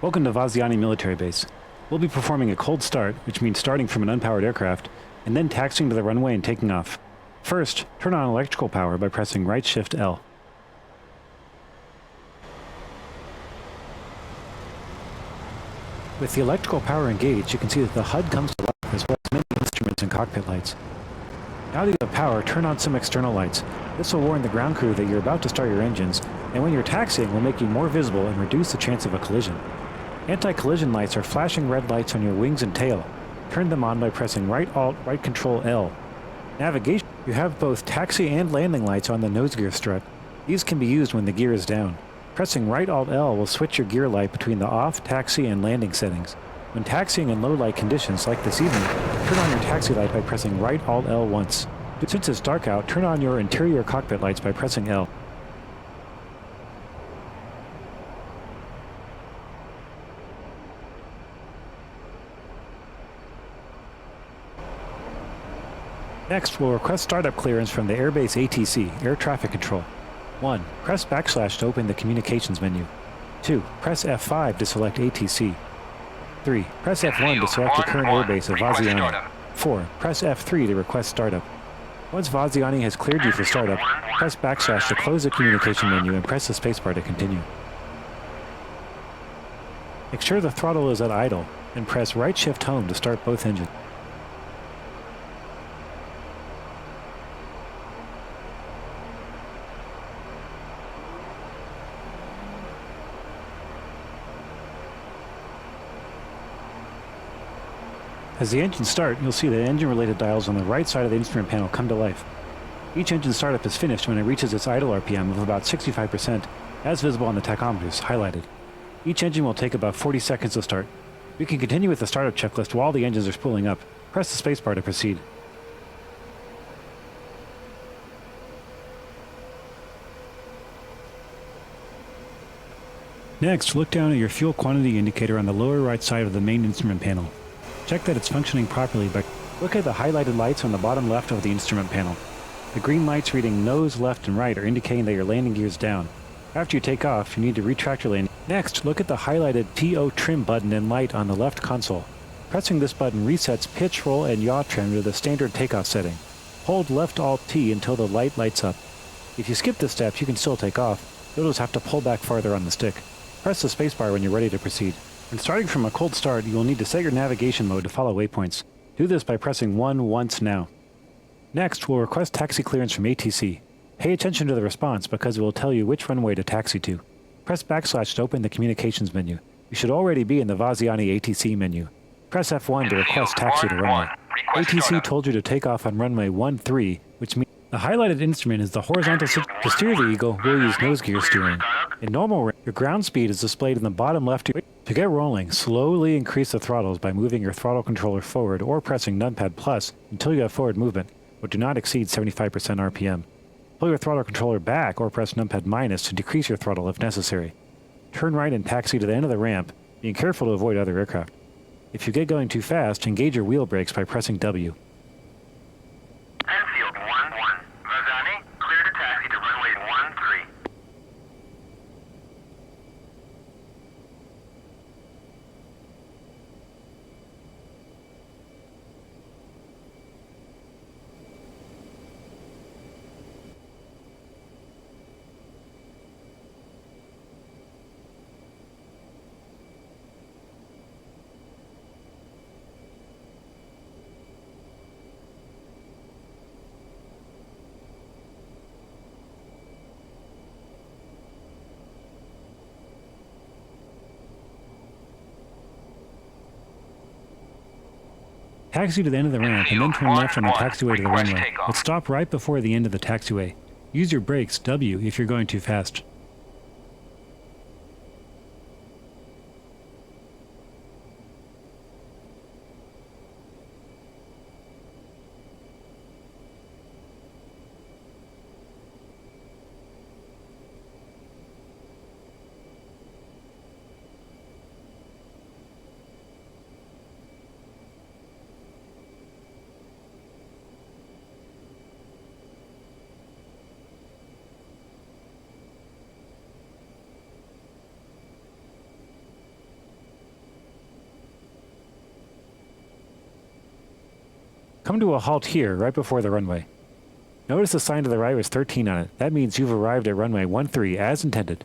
Welcome to Vaziani Military Base. We'll be performing a cold start, which means starting from an unpowered aircraft, and then taxiing to the runway and taking off. First, turn on electrical power by pressing right shift L. With the electrical power engaged, you can see that the HUD comes to life as well as many instruments and cockpit lights. Now that you have power, turn on some external lights. This will warn the ground crew that you're about to start your engines, and when you're taxiing will make you more visible and reduce the chance of a collision. Anti-collision lights are flashing red lights on your wings and tail. Turn them on by pressing right Alt, right Control L. Navigation, you have both taxi and landing lights on the nose gear strut. These can be used when the gear is down. Pressing right Alt L will switch your gear light between the off, taxi, and landing settings. When taxiing in low light conditions like this evening, turn on your taxi light by pressing right Alt L once. Since it's dark out, turn on your interior cockpit lights by pressing L. Next, we'll request startup clearance from the Airbase ATC, Air Traffic Control. 1. Press / to open the communications menu. 2. Press F5 to select ATC. 3. Press F1 to select the current airbase of Vaziani. 4. Press F3 to request startup. Once Vaziani has cleared you for startup, press / to close the communication menu and press the spacebar to continue. Make sure the throttle is at idle, and press right shift home to start both engines. As the engines start, you'll see the engine-related dials on the right side of the instrument panel come to life. Each engine startup is finished when it reaches its idle RPM of about 65%, as visible on the tachometers, highlighted. Each engine will take about 40 seconds to start. We can continue with the startup checklist while the engines are spooling up. Press the spacebar to proceed. Next, look down at your fuel quantity indicator on the lower right side of the main instrument panel. Check that it's functioning properly by look at the highlighted lights on the bottom left of the instrument panel. The green lights reading nose, left, and right are indicating that your landing gear is down. After you take off, you need to retract your landing. Next, look at the highlighted TO trim button and light on the left console. Pressing this button resets pitch, roll, and yaw trim to the standard takeoff setting. Hold left Alt T until the light lights up. If you skip this step, you can still take off. You'll just have to pull back farther on the stick. Press the spacebar when you're ready to proceed. When starting from a cold start, you will need to set your navigation mode to follow waypoints. Do this by pressing 1 once now. Next, we'll request taxi clearance from ATC. Pay attention to the response because it will tell you which runway to taxi to. Press / to open the communications menu. You should already be in the Vaziani ATC menu. Press F1 to request taxi to runway. ATC told you to take off on runway 13, which means the highlighted instrument is the horizontal to steer the Eagle. We'll use nose gear steering. In normal range, your ground speed is displayed in the bottom left. To get rolling, slowly increase the throttles by moving your throttle controller forward or pressing numpad plus until you have forward movement, but do not exceed 75% RPM. Pull your throttle controller back or press numpad minus to decrease your throttle if necessary. Turn right and taxi to the end of the ramp, being careful to avoid other aircraft. If you get going too fast, engage your wheel brakes by pressing W. Enfield 1-1. Vaziani, clear to taxi to runway 13. Taxi to the end of the ramp and then turn left on the taxiway to the runway, but stop right before the end of the taxiway. Use your brakes, W, if you're going too fast. Come to a halt here, right before the runway. Notice the sign to the right with 13 on it. That means you've arrived at runway 13 as intended.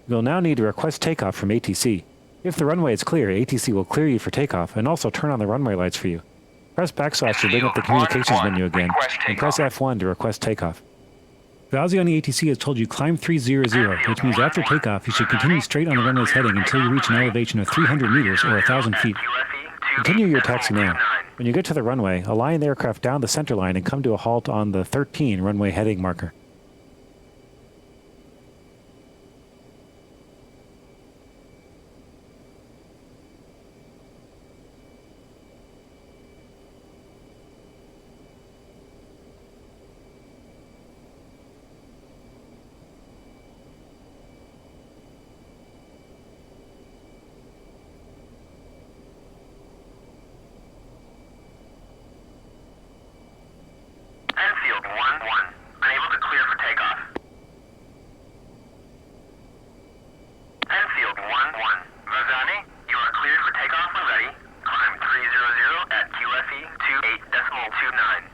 You'll now need to request takeoff from ATC. If the runway is clear, ATC will clear you for takeoff and also turn on the runway lights for you. Press backslash to bring up the communications menu again, and press F1 to request takeoff. Valzi on the ATC has told you climb 300, which means after takeoff you should continue straight on the runway's heading until you reach an elevation of 300 meters or 1,000 feet. Continue your taxi now. When you get to the runway, align the aircraft down the center line and come to a halt on the 13 runway heading marker. Enfield 1-1. Unable to clear for takeoff. Enfield 1-1. Vazani, you are cleared for takeoff when ready. Climb 300 at QFE 28.29.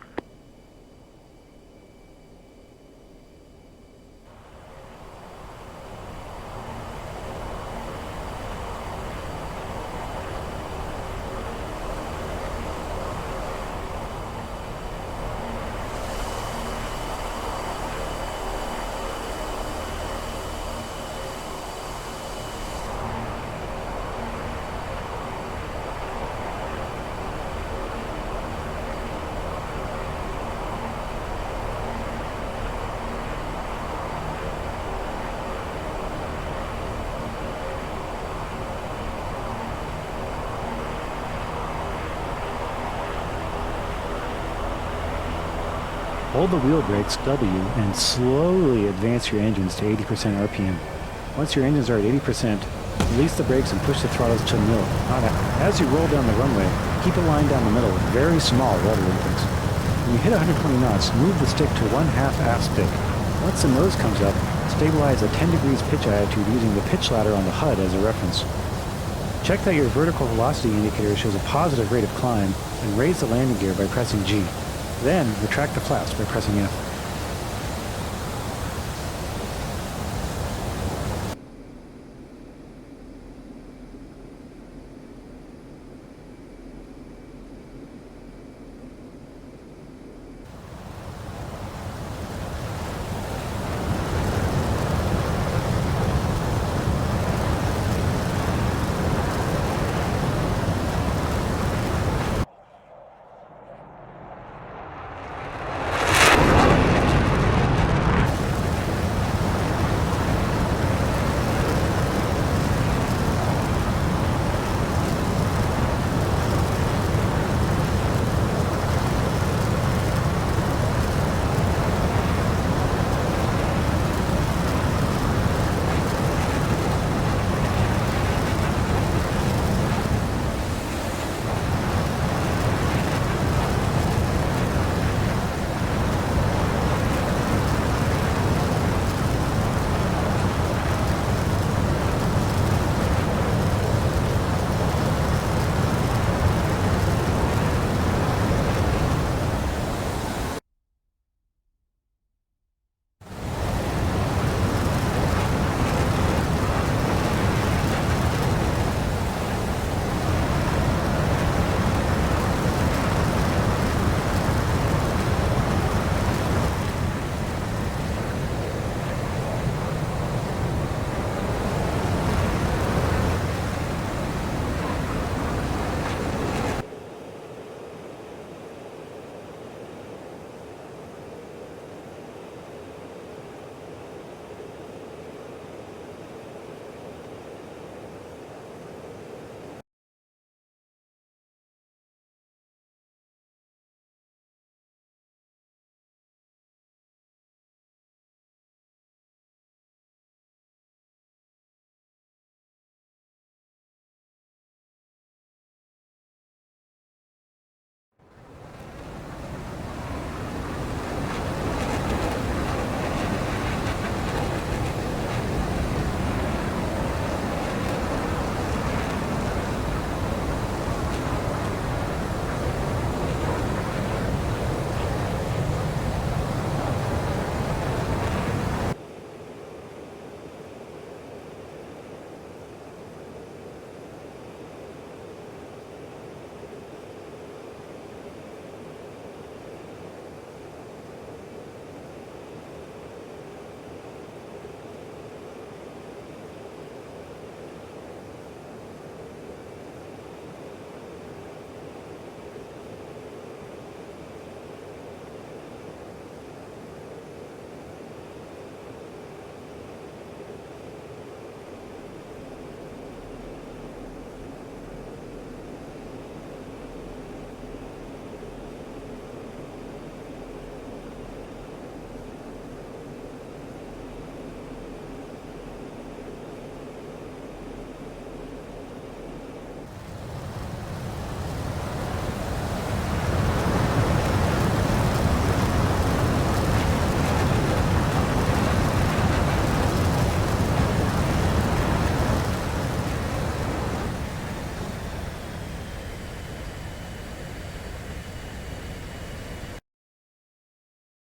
Hold the wheel brakes W and slowly advance your engines to 80% RPM. Once your engines are at 80%, release the brakes and push the throttles to nil. As you roll down the runway, keep a line down the middle with very small rudder inputs. When you hit 120 knots, move the stick to 1/2 aft stick. Once the nose comes up, stabilize at 10 degrees pitch attitude using the pitch ladder on the HUD as a reference. Check that your vertical velocity indicator shows a positive rate of climb and raise the landing gear by pressing G. Then, retract the flaps by pressing F.